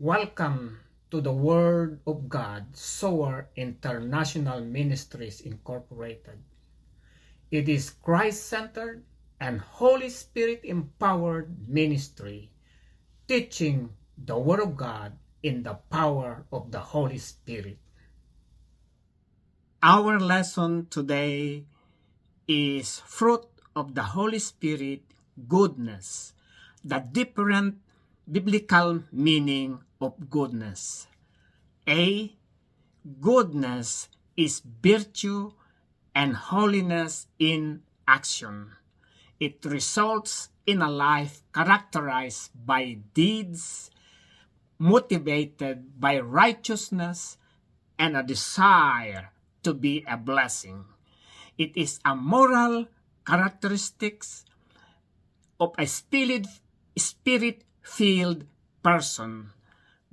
Welcome to the Word of God, SOAR International Ministries Incorporated. It is Christ-centered and Holy Spirit-empowered ministry, teaching the Word of God in the power of the Holy Spirit. Our lesson today is fruit of the Holy Spirit, goodness, the different biblical meaning of goodness. A. Goodness is virtue and holiness in action. It results in a life characterized by deeds motivated by righteousness and a desire to be a blessing. It is a moral characteristics of a spirit-filled person.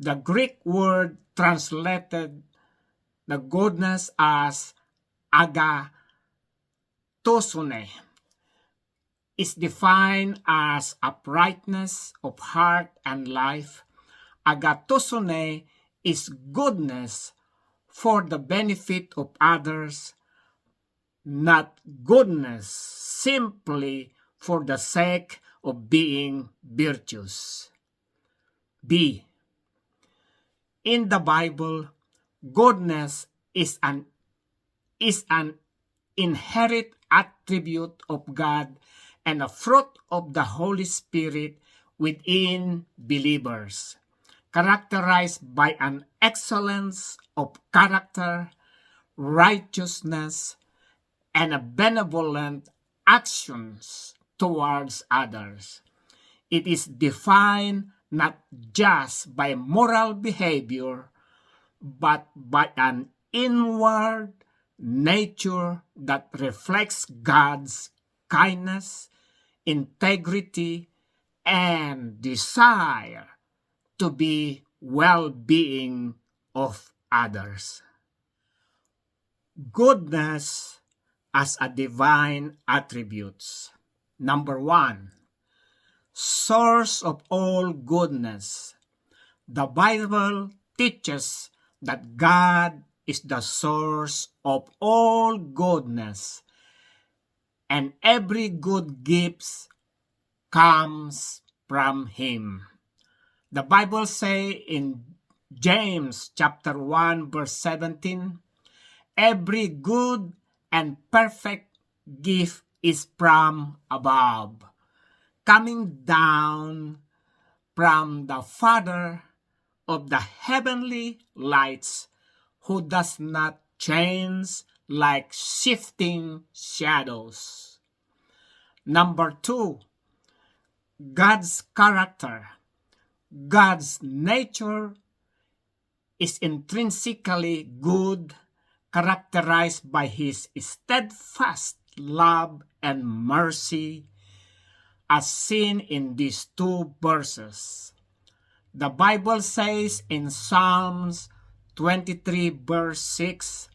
The Greek word translated the goodness as agatosune is defined as uprightness of heart and life. Agatosune is goodness for the benefit of others, not goodness simply for the sake of being virtuous. B. In the Bible, goodness is an inherent attribute of God and a fruit of the Holy Spirit within believers, characterized by an excellence of character, righteousness, and a benevolent actions towards others. It is defined not just by moral behavior, but by an inward nature that reflects God's kindness, integrity, and desire to be well-being of others. Goodness as a divine attributes. Number 1, source of all goodness. The Bible teaches that God is the source of all goodness, and every good gift comes from Him. The Bible says in James chapter 1 verse 17, every good and perfect gift is from above, coming down from the Father of the heavenly lights, who does not change like shifting shadows. Number 2, God's character. God's nature is intrinsically good, characterized by His steadfast love and mercy, as seen in these 2 verses. The Bible says in Psalms 23 verse 6,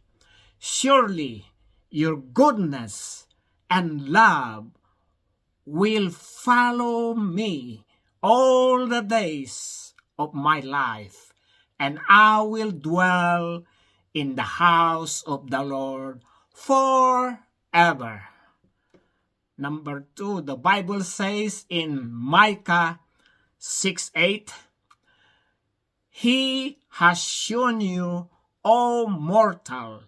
surely your goodness and love will follow me all the days of my life, and I will dwell in the house of the Lord forever. Number 2, the Bible says in Micah 6:8, He has shown you, O mortal,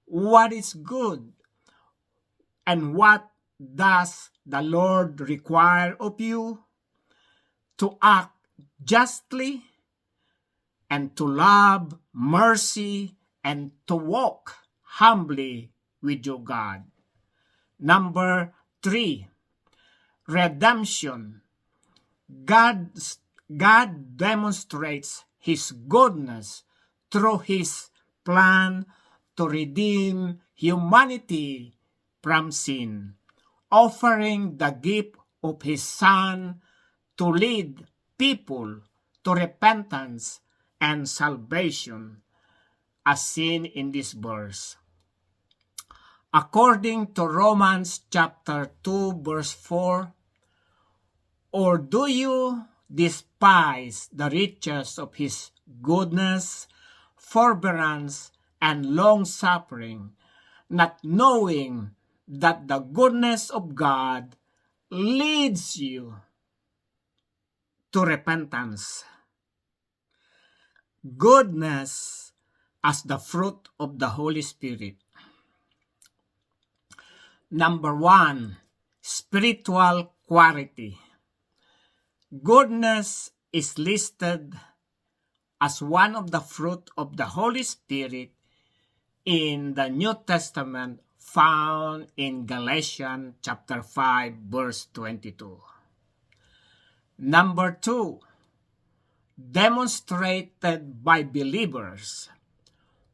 what is good, and what does the Lord require of you? To act justly, and to love mercy, and to walk humbly with your God. Number 3, redemption. God demonstrates His goodness through His plan to redeem humanity from sin, offering the gift of His Son to lead people to repentance and salvation, as seen in this verse. According to Romans chapter 2 verse 4, or do you despise the riches of his goodness, forbearance, and long-suffering, not knowing that the goodness of God leads you to repentance. Goodness as the fruit of the Holy Spirit. Number 1, spiritual quality. Goodness is listed as one of the fruit of the Holy Spirit in the New Testament found in Galatians chapter 5 verse 22. Number 2, demonstrated by believers.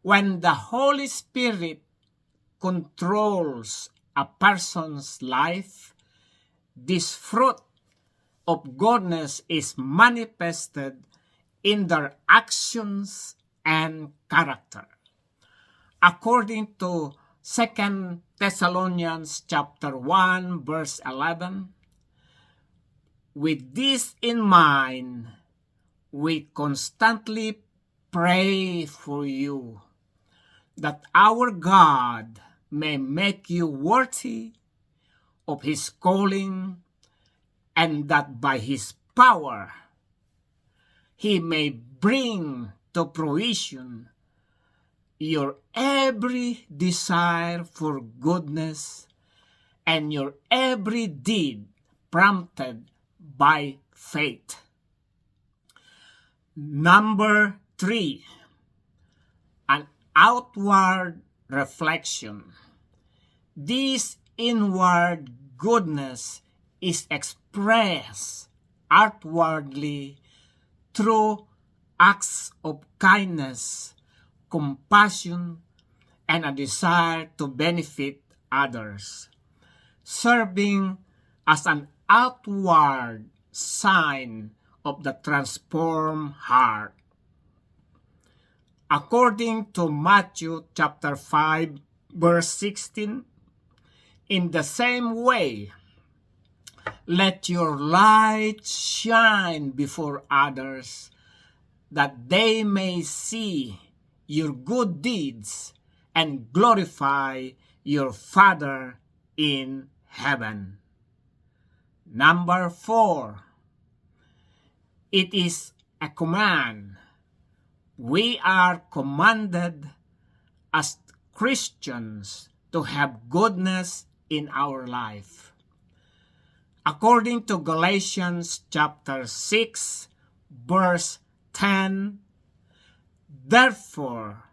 When the Holy Spirit controls a person's life, this fruit of goodness is manifested in their actions and character. According to 2 Thessalonians chapter 1 verse 11, with this in mind, we constantly pray for you, that our God may make you worthy of his calling, and that by his power he may bring to fruition your every desire for goodness and your every deed prompted by faith. Number 3, an outward reflection. This inward goodness is expressed outwardly through acts of kindness, compassion, and a desire to benefit others, serving as an outward sign of the transformed heart. According to Matthew chapter 5 verse 16, in the same way, let your light shine before others, that they may see your good deeds and glorify your Father in heaven. Number 4, it is a command. We are commanded as Christians to have goodness in our life. According to Galatians chapter 6 verse 10, therefore,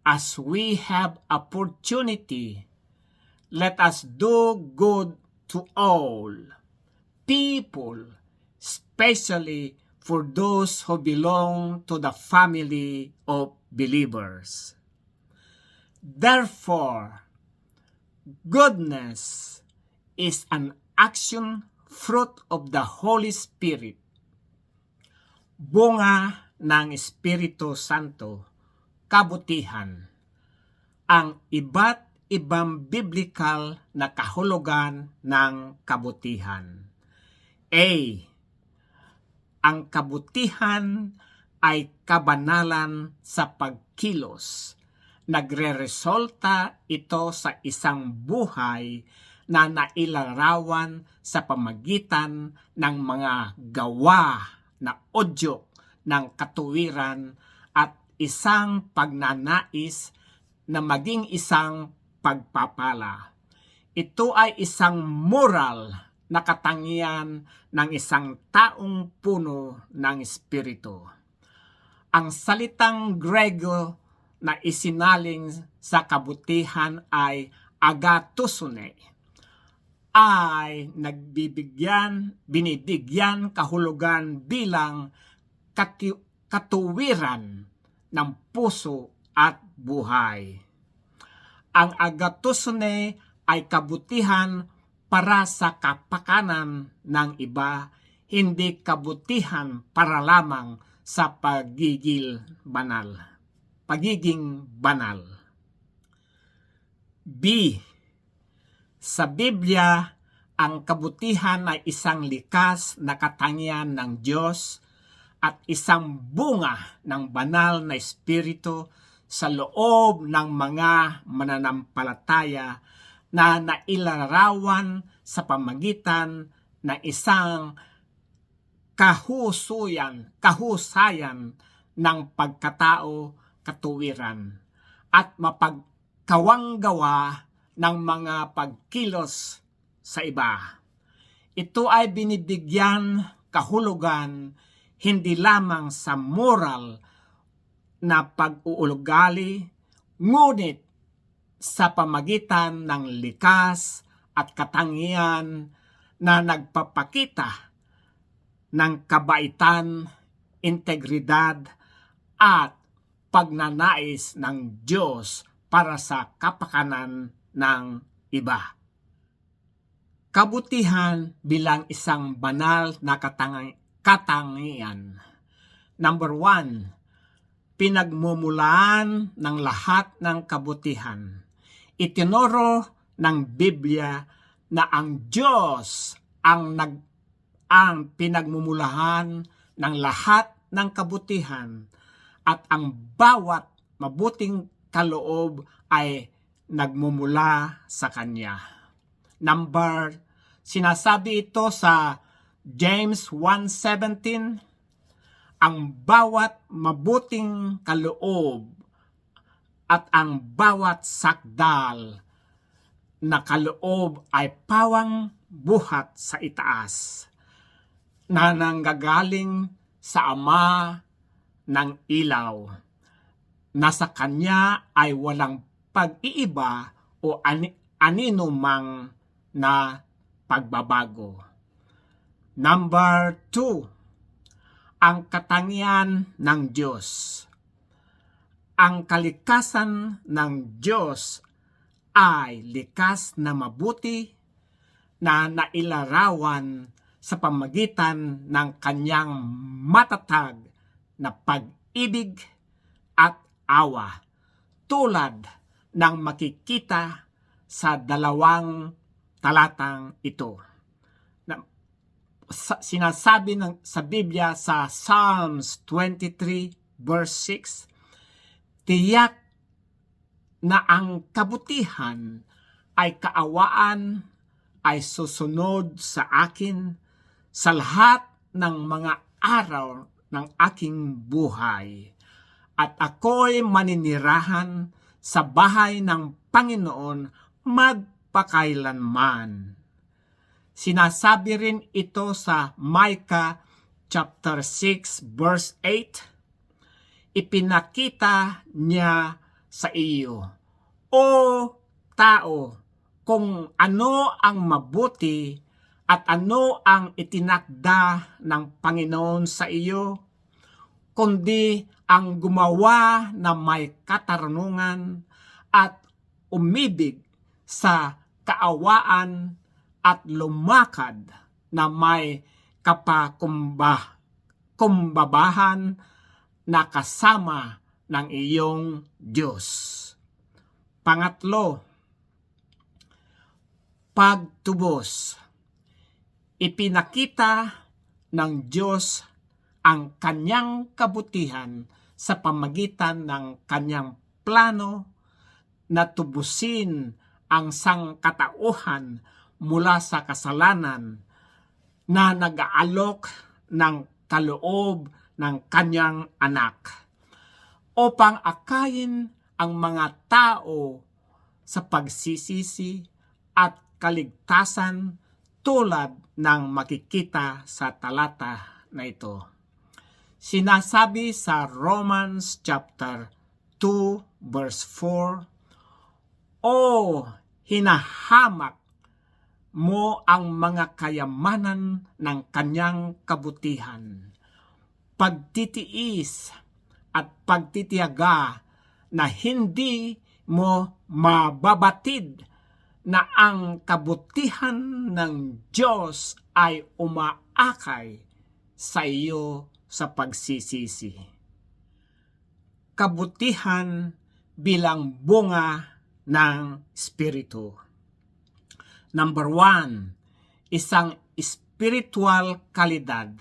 as we have opportunity, let us do good to all people, especially for those who belong to the family of believers. Therefore, goodness is an action fruit of the Holy Spirit, bunga ng Espiritu Santo, kabutihan. Ang iba't ibang biblical na kahulugan ng kabutihan. A. Ang kabutihan ay kabanalan sa pagkilos. Nagre-resulta ito sa isang buhay na nailarawan sa pamagitan ng mga gawa na udyok ng katuwiran at isang pagnanais na maging isang pagpapala. Ito ay isang moral na katangian ng isang taong puno ng Espiritu. Ang salitang Grego na isinaling sa kabutihan ay agathosune, ay binibigyan kahulugan bilang katuwiran ng puso at buhay. Ang agathosune ay kabutihan para sa kapakanan ng iba, hindi kabutihan para lamang sa pagiging banal. B. Sa Biblia ang kabutihan ay isang likas na katangian ng Diyos at isang bunga ng banal na espiritu sa loob ng mga mananampalataya na nailarawan sa pamagitan ng isang kahusayan ng pagkatao, katuwiran at mapagkawanggawa ng mga pagkilos sa iba. Ito ay binibigyan kahulugan hindi lamang sa moral na pag-uugali, ngunit sa pamagitan ng likas at katangian na nagpapakita ng kabaitan, integridad at pagnanais ng Diyos para sa kapakanan ng iba. Kabutihan bilang isang banal na katangian. Number 1, pinagmumulaan ng lahat ng kabutihan. Itinuro ng Biblia na ang Diyos ang pinagmumulahan ng lahat ng kabutihan at ang bawat mabuting kaloob ay nagmumula sa Kanya. Sinasabi ito sa James 1:17, ang bawat mabuting kaloob at ang bawat sakdal na kaloob ay pawang buhat sa itaas na nanggagaling sa Ama ng ilaw, na sa Kanya ay walang pag-iiba o anino mang na pagbabago. Number 2, ang katangian ng Diyos. Ang kalikasan ng Diyos ay likas na mabuti na nailarawan sa pamagitan ng Kanyang matatag na pag-ibig at awa, tulad ng makikita sa 2 talatang ito. Sinasabi sa Biblia sa Psalms 23 verse 6, tiyak na ang kabutihan ay kaawaan ay susunod sa akin sa lahat ng mga araw ng aking buhay, at ako'y maninirahan sa bahay ng Panginoon magpakailanman. Sinasabi rin ito sa Micah chapter 6 verse 8, ipinakita niya sa iyo, o tao, kung ano ang mabuti at ano ang itinakda ng Panginoon sa iyo, kundi ang gumawa na may katarungan at umibig sa kaawaan at lumakad na may kapakumbabahan na kasama ng iyong Diyos. Pangatlo, pagtubos. Ipinakita ng Diyos ang Kanyang kabutihan sa pamagitan ng Kanyang plano na tubusin ang sangkatauhan mula sa kasalanan na nag-aalok ng kaloob ng Kanyang anak upang akayin ang mga tao sa pagsisisi at kaligtasan tulad ng makikita sa talata na ito. Sinasabi sa Romans chapter 2 verse 4, o hinahamak mo ang mga kayamanan ng Kanyang kabutihan, pagtitiis at pagtitiyaga na hindi mo mababatid na ang kabutihan ng Diyos ay umaakay sa iyo sa pagsisisi. Kabutihan bilang bunga ng Espiritu. Number 1, isang spiritual kalidad.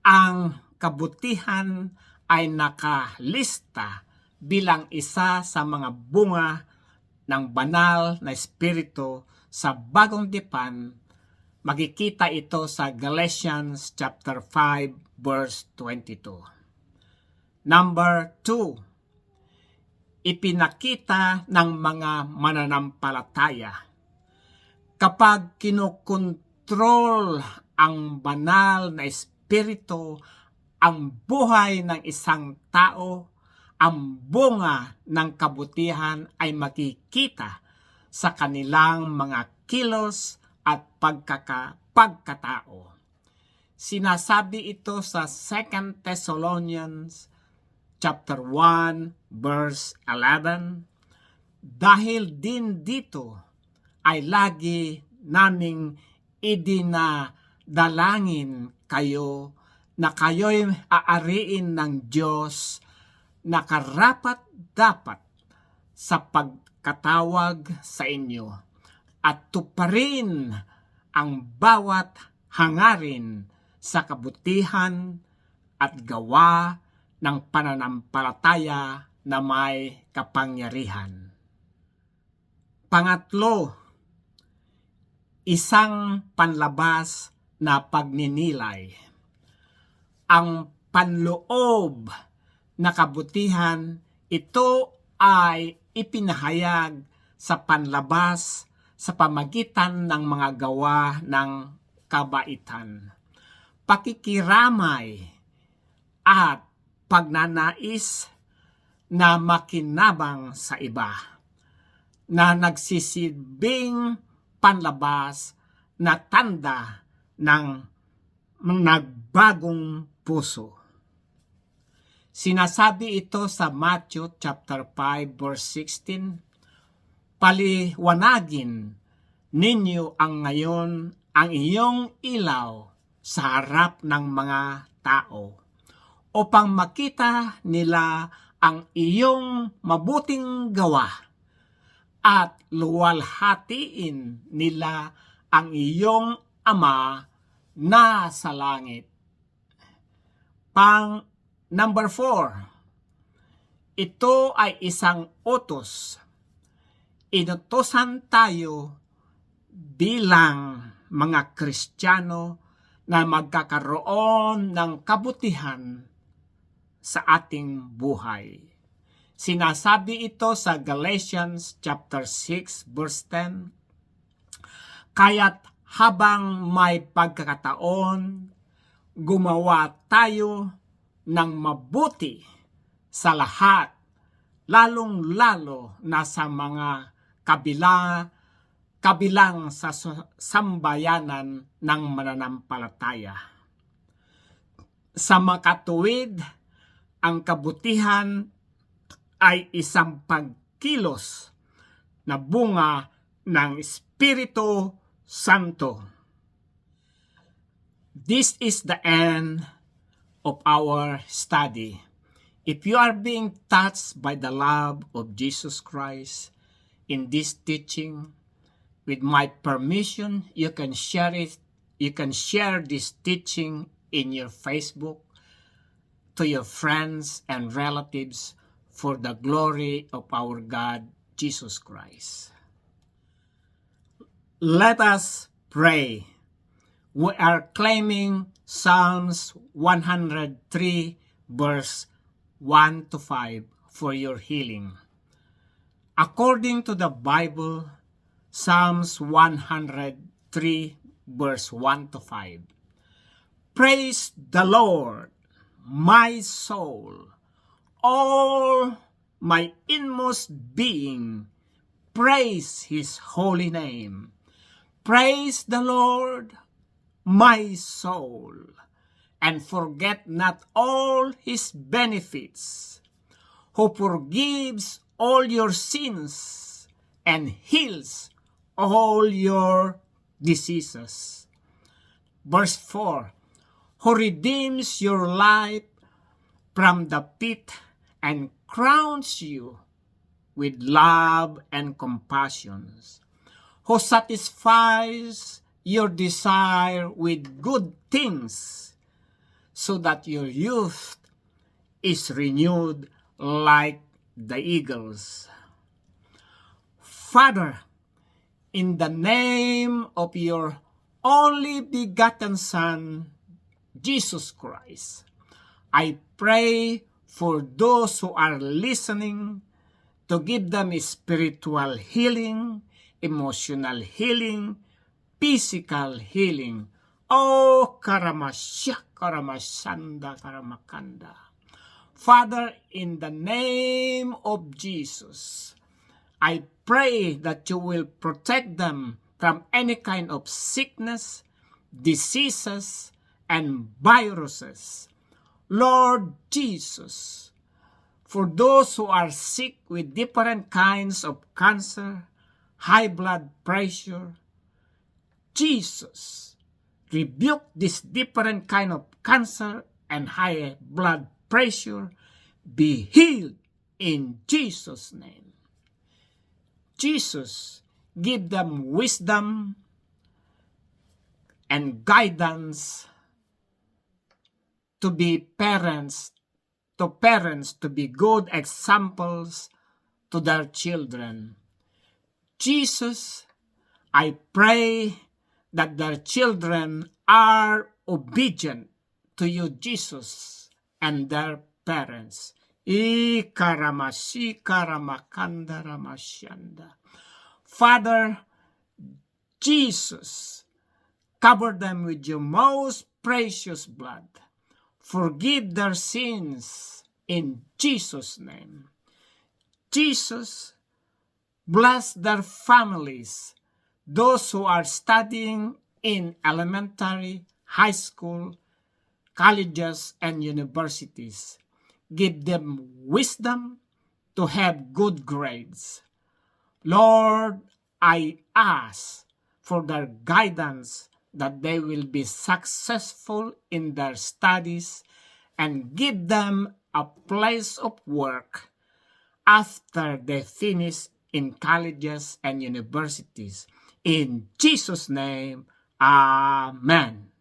Ang kabutihan ay nakalista bilang isa sa mga bunga ng banal na espiritu sa Bagong Tipan. Makikita ito sa Galatians chapter 5 verse 22. Number 2, ipinakita ng mga mananampalataya. Kapag kinukontrol ang banal na espiritu ang buhay ng isang tao, ang bunga ng kabutihan ay makikita sa kanilang mga kilos at pagkatao. Sinasabi ito sa 2 Thessalonians chapter 1 verse 11. Dahil din dito ay lagi naming idinadalangin kayo na kayo'y aariin ng Diyos na karapat-dapat sa pagkatawag sa inyo at tuparin ang bawat hangarin sa kabutihan at gawa ng pananampalataya na may kapangyarihan. Pangatlo, isang panlabas na pagninilay. Ang panloob na kabutihan, ito ay ipinahayag sa panlabas sa pamagitan ng mga gawa ng kabaitan, pakikiramay at pagnanais na makinabang sa iba, na nagsisilbing panlabas na tanda ng nagbagong puso. Sinasabi ito sa Matthew chapter 5 verse 16, paliwanagin ninyo ngayon ang iyong ilaw sa harap ng mga tao, upang makita nila ang iyong mabuting gawa at luwalhatiin nila ang iyong Ama na sa langit. Number 4, ito ay isang utos. Inutusan tayo bilang mga Kristiyano na magkakaroon ng kabutihan sa ating buhay. Sinasabi ito sa Galatians chapter 6 verse 10. Kaya't habang may pagkakataon, gumawa tayo ng mabuti sa lahat, lalong-lalo na sa mga kabilang sa sambayanan ng mananampalataya. Sa makatuwid, ang kabutihan ay isang pagkilos na bunga ng Espiritu Santo. This is the end of our study. If you are being touched by the love of Jesus Christ in this teaching, with my permission, you can share it. You can share this teaching in your Facebook to your friends and relatives for the glory of our God, Jesus Christ. Let us pray. We are claiming Psalms 103 verse 1 to 5 for your healing. According to the Bible, Psalms 103 verse 1 to 5. Praise the Lord, my soul, all my inmost being, praise His holy name. Praise the Lord, my soul, and forget not all His benefits, who forgives all your sins and heals all your diseases. Verse 4, who redeems your life from the pit and crowns you with love and compassion, who satisfies your desire with good things, so that your youth is renewed like the eagles. Father, in the name of your only begotten Son, Jesus Christ, I pray for those who are listening to give them spiritual healing, emotional healing, physical healing. Oh, Karamasya, Karamasanda, Karamakanda. Father, in the name of Jesus, I pray that you will protect them from any kind of sickness, diseases, and viruses. Lord Jesus, for those who are sick with different kinds of cancer, high blood pressure, Jesus, rebuke this different kind of cancer and high blood pressure. Be healed in Jesus' name. Jesus, give them wisdom and guidance to be parents, to be good examples to their children. Jesus, I pray that their children are obedient to you, Jesus, and their parents. Father, Jesus, cover them with your most precious blood. Forgive their sins in Jesus' name. Jesus, bless their families, those who are studying in elementary, high school, colleges, and universities. Give them wisdom to have good grades. Lord, I ask for their guidance that they will be successful in their studies and give them a place of work after they finish in colleges and universities. In Jesus' name, Amen.